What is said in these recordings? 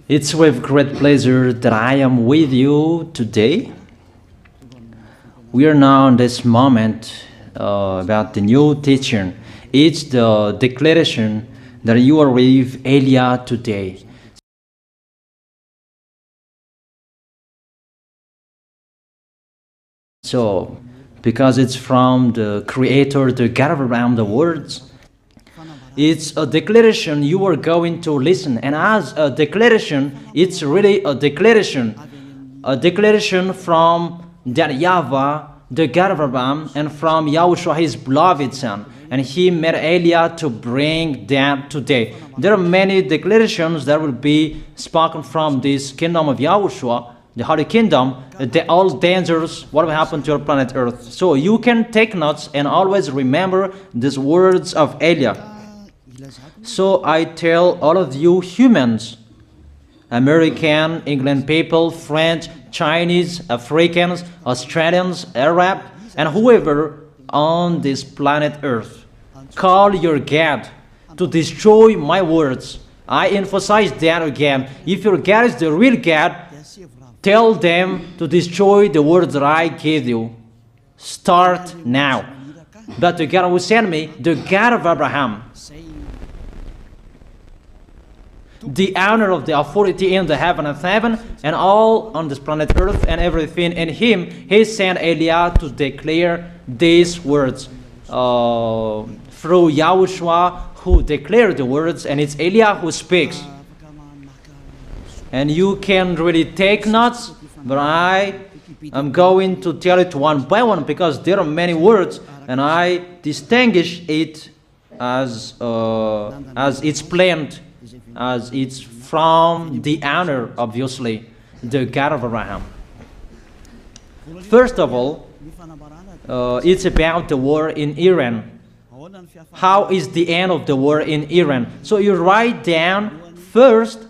It's with great pleasure that I am with you today. We are now in this moment about the new teaching. It's the declaration that you are with Elia today. So, because it's from the Creator, the God of around the words, it's a declaration you are going to listen. And as a declaration, it's really a declaration from that YAHVAH, the God of Abraham, and from YAHOSHUAH, his beloved son. And he made Elia to bring them today. There are many declarations that will be spoken from this kingdom of YAHOSHUAH, the Holy Kingdom, all dangers, what will happen to your planet Earth. So you can take notes and always remember these words of Elia. So I tell all of you humans, American, England people, French, Chinese, Africans, Australians, Arab, and whoever on this planet Earth, call your God to destroy my words. I emphasize that again. If your God is the real God, tell them to destroy the words that I gave you. Start now. But the God who sent me, the God of Abraham, the honor of the authority in the heaven of heaven, and all on this planet Earth and everything in him, he sent Elia to declare these words through YAHOSHUAH, who declared the words, and it's Elia who speaks. And you can really take notes, but I am going to tell it one by one because there are many words, and I distinguish it as it's planned, as it's from the honor, obviously, the God of Abraham. First of all, it's about the war in Iran. How is the end of the war in Iran? So you write down first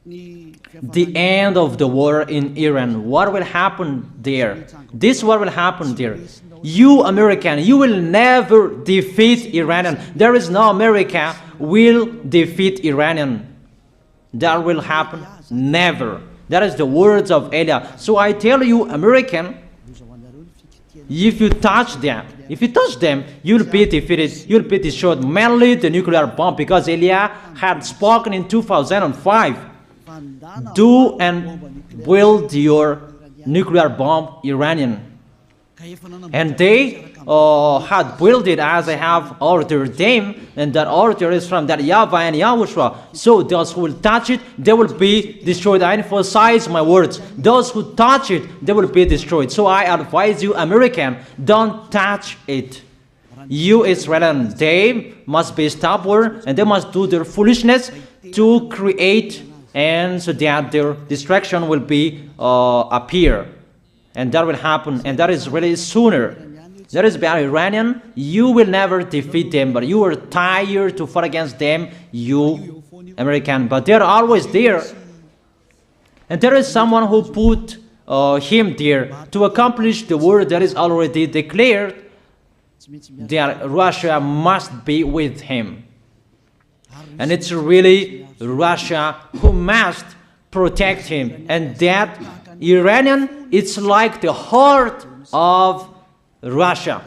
the end of the war in Iran. What will happen there? This what will happen there. You American, you will never defeat Iranian. There is no America will defeat Iranian. That will happen never. That is the words of Elia. So I tell you, American, if you touch them, you'll be defeated, you'll be destroyed. Mainly the nuclear bomb, because Elia had spoken in 2005. Do and build your nuclear bomb, Iranian. And they had built it as I have ordered them, and that order is from that YAHVAH and YAHOSHUAH. So those who will touch it, they will be destroyed. I emphasize my words. Those who touch it, they will be destroyed. So I advise you, American, don't touch it. You Israelis, they must be stubborn, and they must do their foolishness to create, and so that their destruction will be appear. And that will happen, and that is really sooner. That is about Iranian. You will never defeat them, but you are tired to fight against them, you American. But they're always there. And there is someone who put him there to accomplish the word that is already declared, that Russia must be with him. And it's really Russia who must protect him. And that Iranian, it's like the heart of Russia.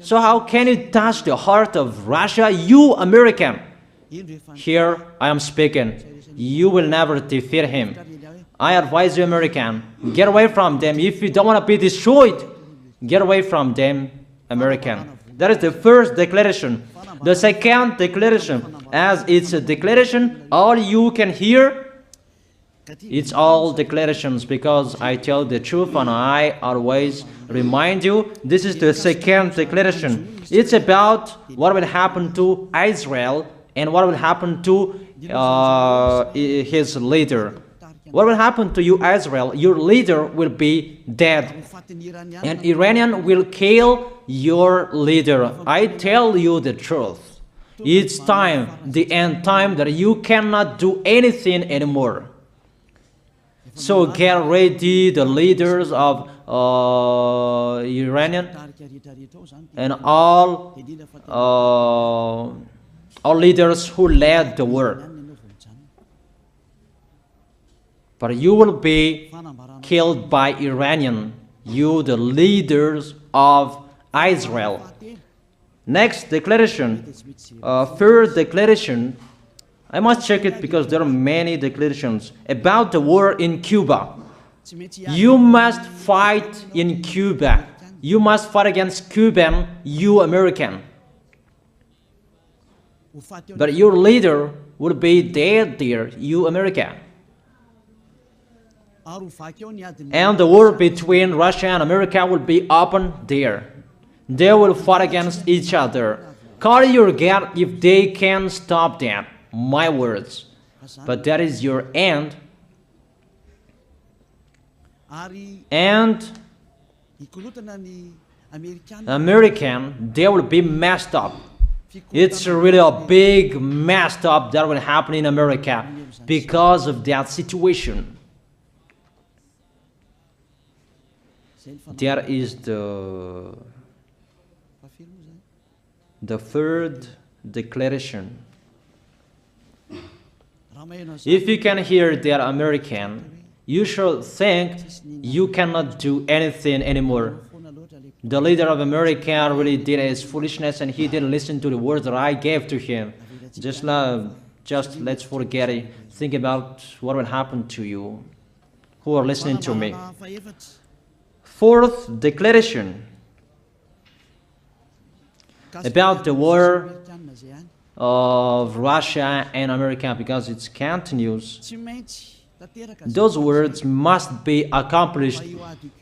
So how can you touch the heart of Russia? You American. Here I am speaking. You will never defeat him. I advise you, American, get away from them. If you don't want to be destroyed, get away from them, American. That is the first declaration. The second declaration, as it's a declaration, all you can hear, it's all declarations, because I tell the truth and I always remind you, this is the second declaration. It's about what will happen to Israel and what will happen to his leader. What will happen to you, Israel? Your leader will be dead, and Iranian will kill your leader. I tell you the truth. It's time, the end time, that you cannot do anything anymore. So get ready, the leaders of Iranian and all leaders who led the war. but you will be killed by Iranian, you the leaders of Israel. Next declaration, third declaration, I must check it because there are many declarations about the war in Cuba. You must fight in Cuba. You must fight against Cuban, you American. But your leader will be dead there, you America. And the war between Russia and America will be open there. They will fight against each other. Call your God if they can stop that. My words. But that is your end. And American, they will be messed up. It's really a big messed up that will happen in America because of that situation. That is the third declaration. If you can hear that American, you should think you cannot do anything anymore. The leader of America really did his foolishness and he didn't listen to the words that I gave to him. Just let's forget it. Think about what will happen to you who are listening to me. Fourth declaration about the war of Russia and America, because it continues. Those words must be accomplished.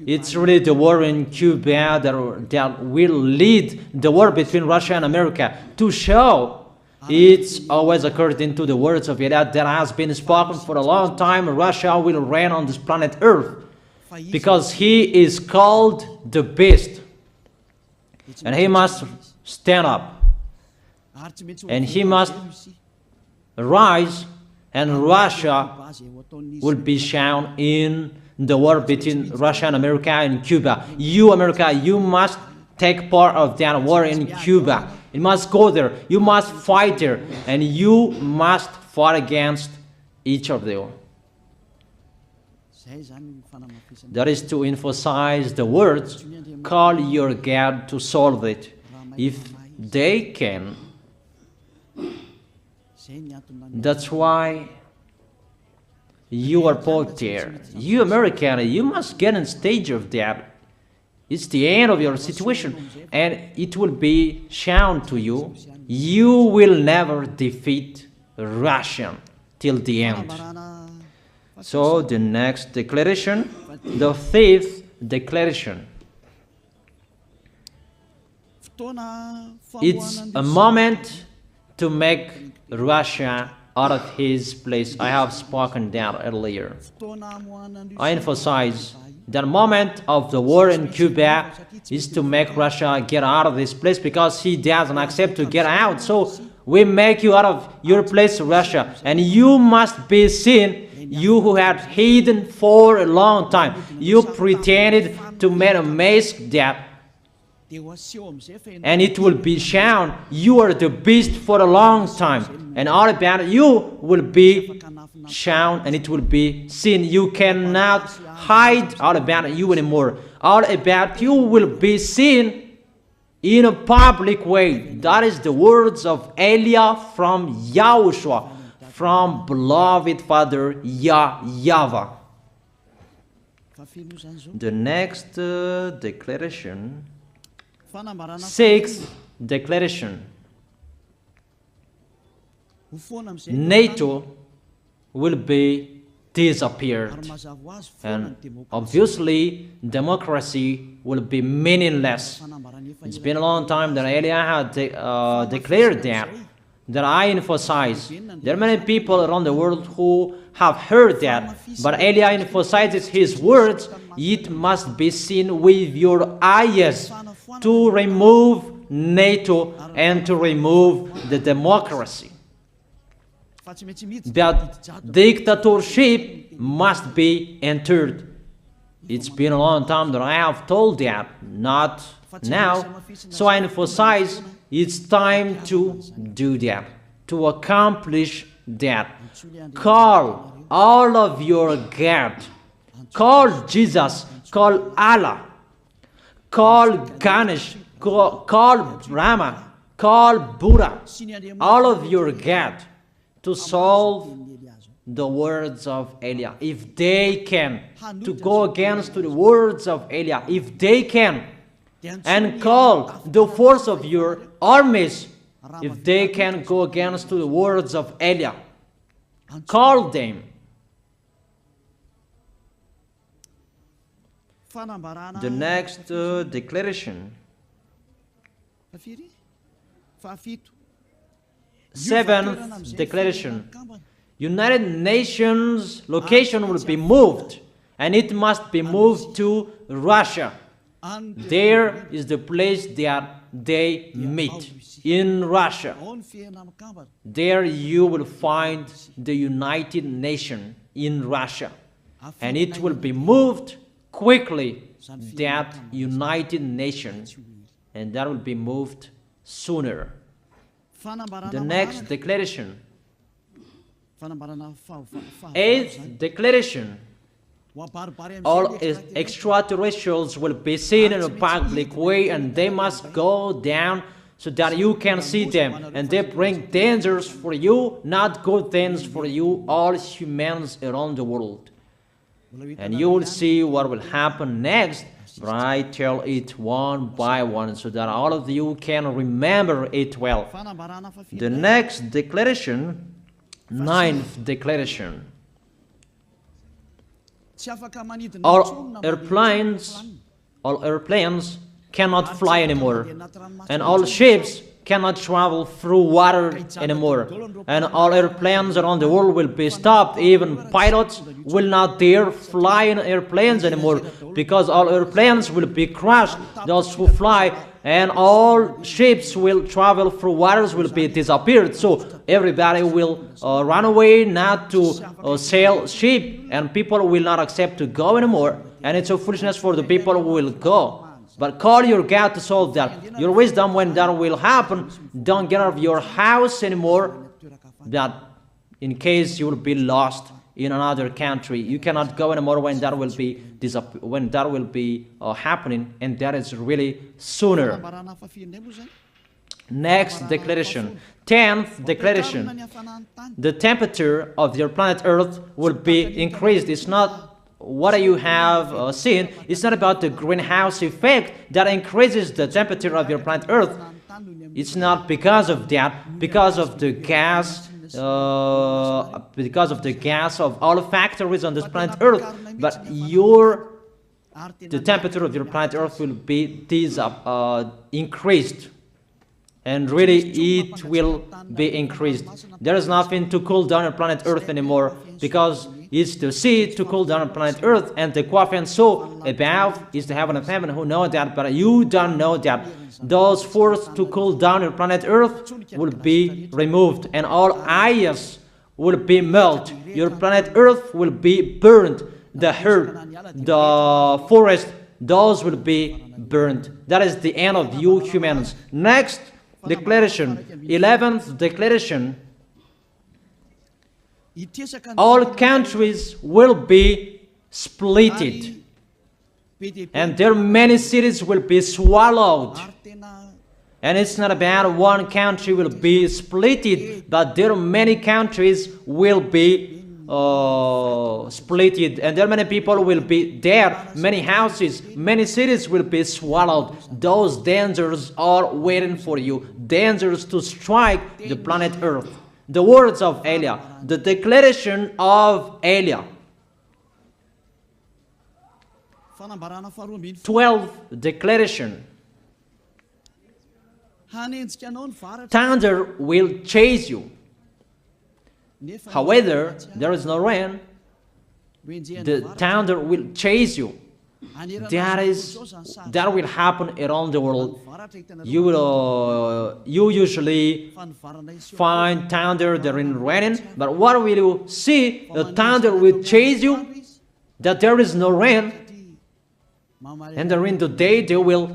It's really the war in Cuba that will lead the war between Russia and America to show it's always according to the words of YAH that has been spoken for a long time. Russia will reign on this planet Earth because he is called the beast and he must stand up and he must rise, and Russia will be shown in the war between Russia and America and Cuba. You, America, you must take part of that war in Cuba. You must go there. You must fight there. And you must fight against each of them. That is to emphasize the words, call your God to solve it. If they can, that's why you are put there. You American, you must get in stage of that. It's the end of your situation and it will be shown to you. You will never defeat Russia till the end. So the next declaration, the fifth declaration. It's a moment to make Russia out of his place. I have spoken that earlier. I emphasize the moment of the war in Cuba is to make Russia get out of this place because he doesn't accept to get out. So we make you out of your place, Russia, and you must be seen. You who had hidden for a long time, you pretended to make a mask that, and it will be shown you are the beast for a long time, and all about you will be shown and it will be seen. You cannot hide all about you anymore. All about you will be seen in a public way. That is the words of Elia from YAHOSHUAH, from beloved Father YAHVAH. The next declaration, sixth declaration. NATO will be disappeared, and obviously democracy will be meaningless. It's been a long time that Elia had declared that I emphasize. There are many people around the world who have heard that, but Elia emphasizes his words. It must be seen with your eyes to remove NATO and to remove the democracy. That dictatorship must be entered. It's been a long time that I have told that, not now. So I emphasize it's time to do that, to accomplish that. Call all of your God. Call Jesus, call Allah, call Ganesh, call Brahma, call Buddha, all of your God, to solve the words of Eliah. If they can, to go against the words of Eliah, if they can, and call the force of your armies, if they can go against the words of Eliah, call them. The next declaration, 7th declaration, United Nations location will be moved, and it must be moved to Russia. There is the place that they meet, in Russia. There you will find the United Nations in Russia, and it will be moved quickly, that United Nations, and that will be moved sooner. The next declaration, 8th declaration, all extraterrestrials will be seen in a public way, and they must go down so that you can see them, and they bring dangers for you, not good things for you, all humans around the world. And you will see what will happen next, but I tell it one by one so that all of you can remember it well. The next declaration, 9th declaration, all airplanes cannot fly anymore, and all ships cannot travel through water anymore, and all airplanes around the world will be stopped. Even pilots will not dare fly in airplanes anymore, because all airplanes will be crashed, those who fly, and all ships will travel through waters will be disappeared. So everybody will run away not to sail ship, and people will not accept to go anymore, and it's a foolishness for the people who will go. But call your God to solve that. Your wisdom when that will happen. Don't get out of your house anymore, that in case you will be lost in another country. You cannot go anymore when that will be happening, and that is really sooner. Next declaration, 10th declaration, the temperature of your planet Earth will be increased. It's not what you have seen. It's not about the greenhouse effect that increases the temperature of your planet Earth. It's not because of that, because of the gas, of all factories on this planet Earth. But the temperature of your planet Earth will be increased, and really it will be increased. There is nothing to cool down your planet Earth anymore, because it's the sea to cool down planet Earth, and the Qaf and so above is the heaven of heaven, who know that, but you don't know that. Those forces to cool down your planet Earth will be removed, and all ice will be melted. Your planet Earth will be burned. The earth, the forest, those will be burned. That is the end of you humans. Next declaration, 11th declaration, all countries will be splitted, and their many cities will be swallowed. And it's not about one country will be splitted, but there are many countries will be splitted, and there many people will be there, many houses, many cities will be swallowed. Those dangers are waiting for you, dangers to strike the planet Earth. The words of Eliah, the declaration of Eliah. 12th declaration. Thunder will chase you. However, there is no rain. The thunder will chase you. That will happen around the world. You usually find thunder during raining, but what will you see? The thunder will chase you, that there is no rain, and during the day they will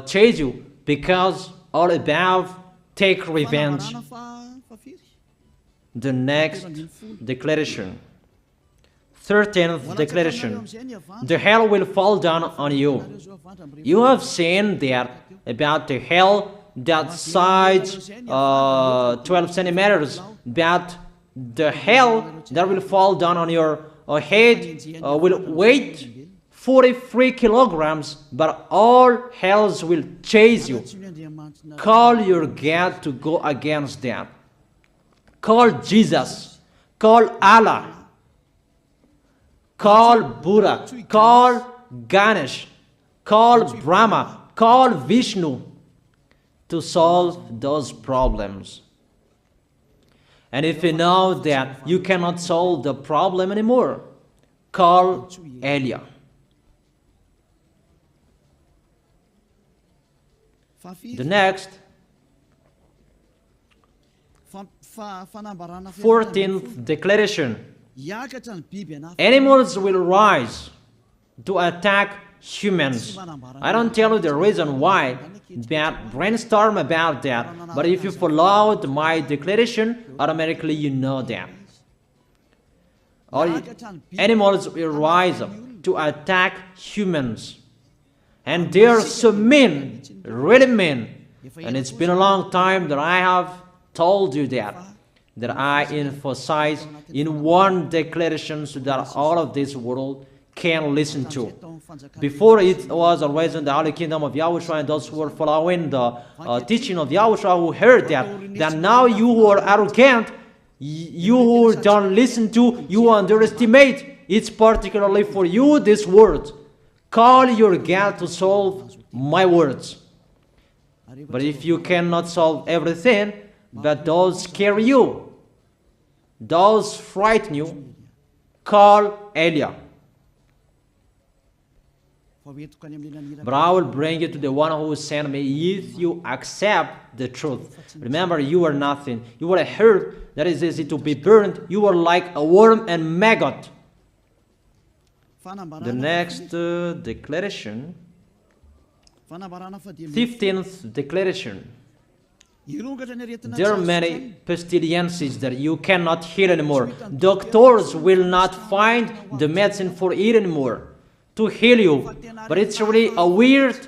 chase you, because all above take revenge. The next declaration, 13th declaration. The hell will fall down on you. You have seen that about the hell that size 12 centimeters, but the hell that will fall down on your head will weight 43 kilograms, but all hells will chase you. Call your God to go against that. Call Jesus. Call Allah. Call Buddha. Call Ganesh. Call Brahma. Call Vishnu to solve those problems. And if you know that you cannot solve the problem anymore, call YAH. The next, 14th declaration. Animals will rise to attack humans. I don't tell you the reason why, but brainstorm about that. But if you followed my declaration, automatically you know that. All animals will rise up to attack humans. And they are so mean, really mean. And it's been a long time that I have told you that I emphasize in one declaration so that all of this world can listen to. Before it was always in the Holy Kingdom of YAHOSHUAH, and those who were following the teaching of YAHOSHUAH who heard that now you who are arrogant, you who don't listen to, you underestimate. It's particularly for you, this word. Call your God to solve my words. But if you cannot solve everything, but those scare you, those frighten you, call YAH. But I will bring you to the one who sent me if you accept the truth. Remember, you are nothing. You are a herb that is easy to be burned. You are like a worm and maggot. The next declaration, 15th declaration. There are many pestilences that you cannot heal anymore. Doctors will not find the medicine for it anymore to heal you. But it's really a weird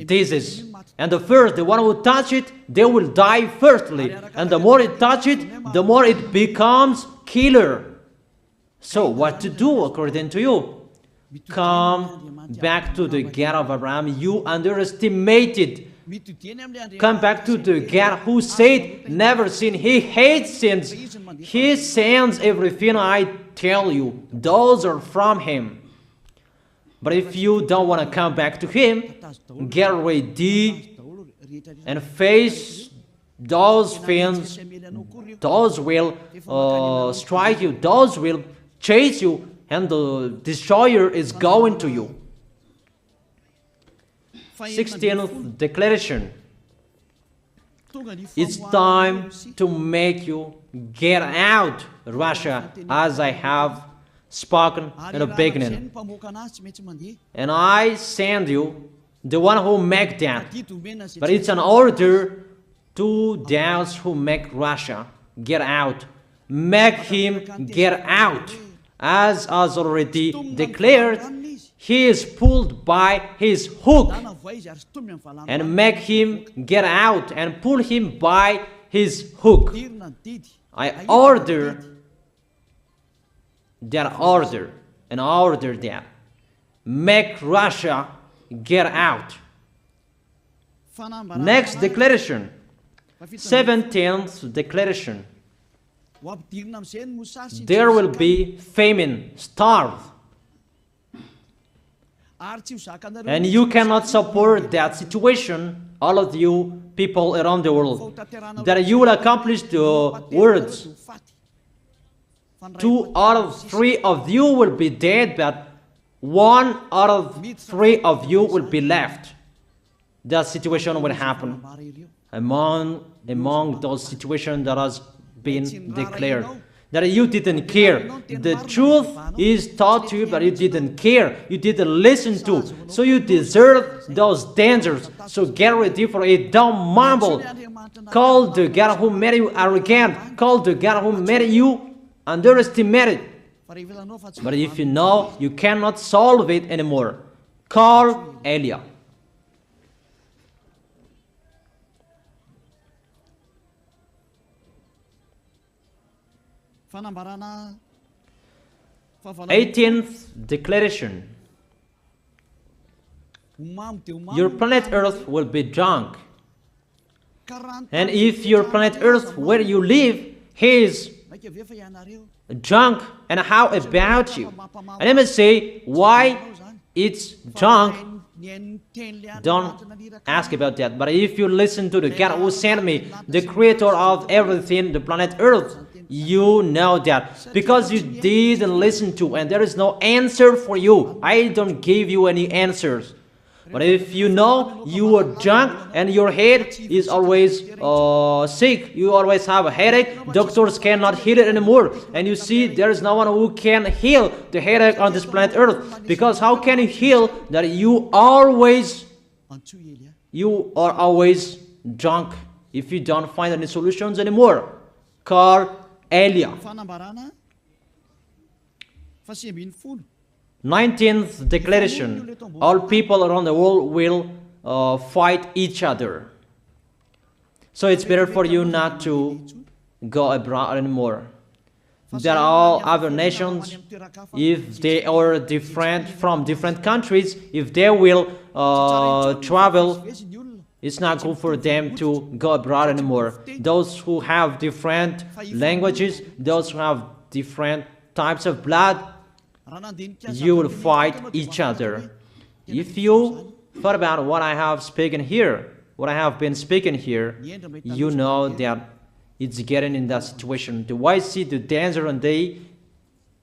disease. And the one who touch it, they will die firstly. And the more it touch it, the more it becomes killer. So what to do according to you? Come back to the God of Abraham. You underestimated. Come back to the God who said, never sin. He hates sins. He sends everything I tell you. Those are from Him. But if you don't want to come back to Him, get ready and face those things. Those will strike you. Those will chase you, and the destroyer is going to you. 16th declaration. It's time to make you get out, Russia, as I have spoken in the beginning. And I send you the one who make that. But it's an order to those who make Russia get out. Make him get out. As already declared, he is pulled by his hook, and make him get out and pull him by his hook. I order that. Make Russia get out. Next declaration, 17th declaration. There will be famine, starve. And you cannot support that situation, all of you people around the world, that you will accomplish the words. 2 out of 3 of you will be dead, but 1 out of 3 of you will be left. That situation will happen among those situations that has been declared. That you didn't care. The truth is taught to you, but you didn't care. You didn't listen to. So you deserve those dangers. So get ready for it. Don't mumble. Call the God who made you arrogant. Call the God who made you underestimate it. But if you know you cannot solve it anymore, call YAH. Eighteenth declaration. Your planet Earth will be drunk. And if your planet Earth where you live is drunk, and how about you? And let me say why it's drunk. Don't ask about that. But if you listen to the God who sent me, the creator of everything, the planet Earth, you know that. Because you didn't listen to, and there is no answer for you. I don't give you any answers. But if you know you are drunk and your head is always sick, you always have a headache, doctors cannot heal it anymore. And you see there is no one who can heal the headache on this planet Earth. Because how can you heal that you are always drunk if you don't find any solutions anymore? Call YAH. 19th declaration. All people around the world will fight each other. So it's better for you not to go abroad anymore. There are all other nations, if they are different from different countries, if they will travel, it's not good for them to go abroad anymore. Those who have different languages, those who have different types of blood, you will fight each other. If you thought about what I have spoken here, what I have been speaking here, you know that it's getting in that situation. The wise see the danger and they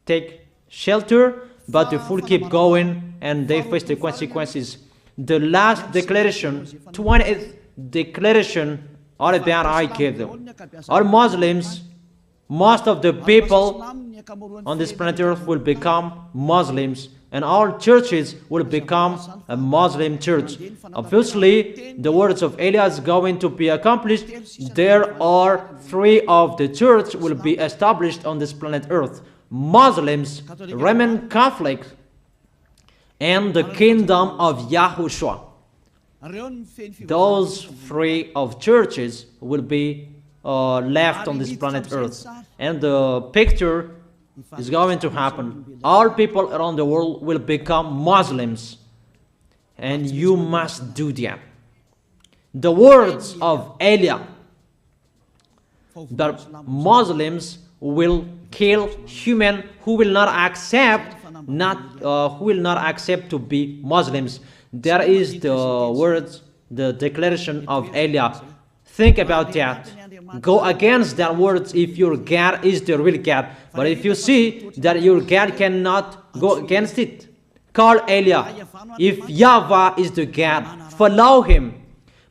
take shelter, but the fool keep going and they face the consequences. The last declaration, 20th declaration, all about I gave them. All Muslims, most of the people on this planet Earth will become Muslims, and all churches will become a Muslim church. Obviously, the words of YAH is going to be accomplished. There are 3 of the church will be established on this planet Earth: Muslims, Roman Catholics, and the kingdom of YAHOSHUAH. Those 3 of churches will be left on this planet Earth, and the picture is going to happen. All people around the world will become Muslims, and you must do that. The words of YAH, that Muslims will kill human who will not accept to be Muslims. That is the words, the declaration of YAH. Think about that. Go against that words if your God is the real God. But if you see that your God cannot go against it, call YAH. If YAHVAH is the God, follow him.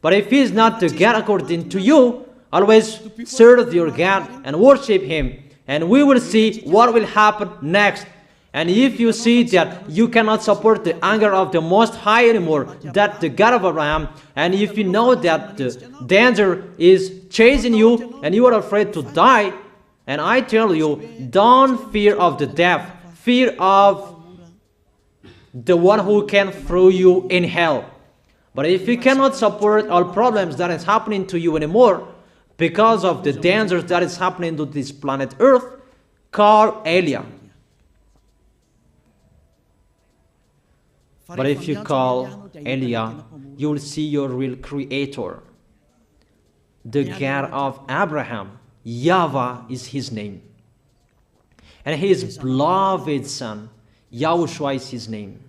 But if he is not the God according to you, always serve your God and worship him. And we will see what will happen next. And if you see that you cannot support the anger of the Most High anymore, that the God of Abraham, and if you know that the danger is chasing you and you are afraid to die, and I tell you, don't fear of the death, fear of the one who can throw you in hell. But if you cannot support all problems that is happening to you anymore, because of the dangers that is happening to this planet Earth, call YAH. But if you call YAH, you will see your real creator, the God of Abraham. YAHVAH is his name. And his beloved son, YAHOSHUAH is his name.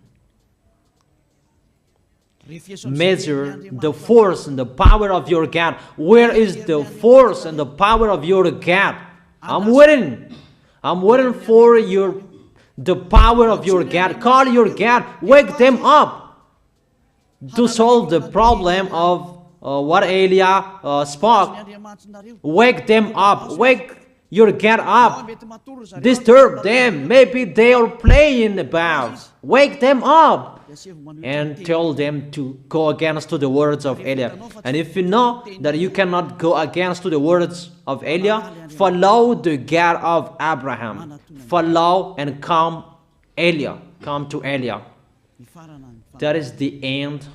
Measure the force and the power of your God. Where is the force and the power of your God? I'm waiting. I'm waiting for the power of your God. Call your God. Wake them up to solve the problem of what YAH spoke. Wake them up. Wake your God up. Disturb them. Maybe they are playing about. Wake them up and tell them to go against to the words of YAH. And if you know that you cannot go against to the words of Eliah, follow the God of Abraham. Follow and come Eliah. Come to Eliah. That is the end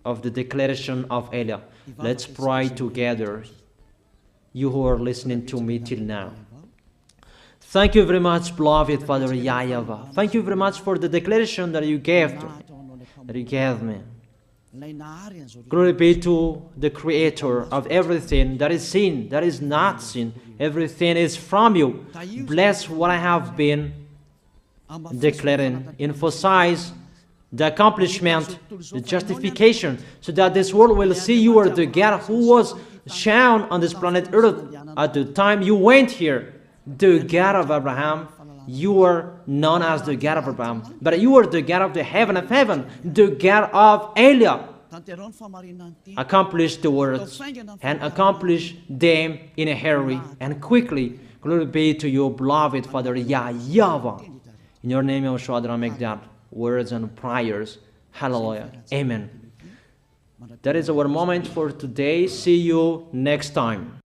of the declaration of Eliah. Let's pray together, you who are listening to me till now. Thank you very much, beloved Father YAHVAH. Thank you very much for the declaration that you gave to me, that you gave me. Glory be to the Creator of everything that is seen, that is not seen. Everything is from you. Bless what I have been declaring. Emphasize the accomplishment, the justification, so that this world will see you are the God who was shown on this planet Earth at the time you went here. The God of Abraham. You are known as the God of Abraham, but you are the God of the heaven of heaven, the God of Eliah. Accomplish the words and accomplish them in a hurry and quickly. Glory be to you, beloved Father YAHVAH. In your name, YAHOSHUAH, that I make that words and prayers. Hallelujah. Amen. That is our moment for today. See you next time.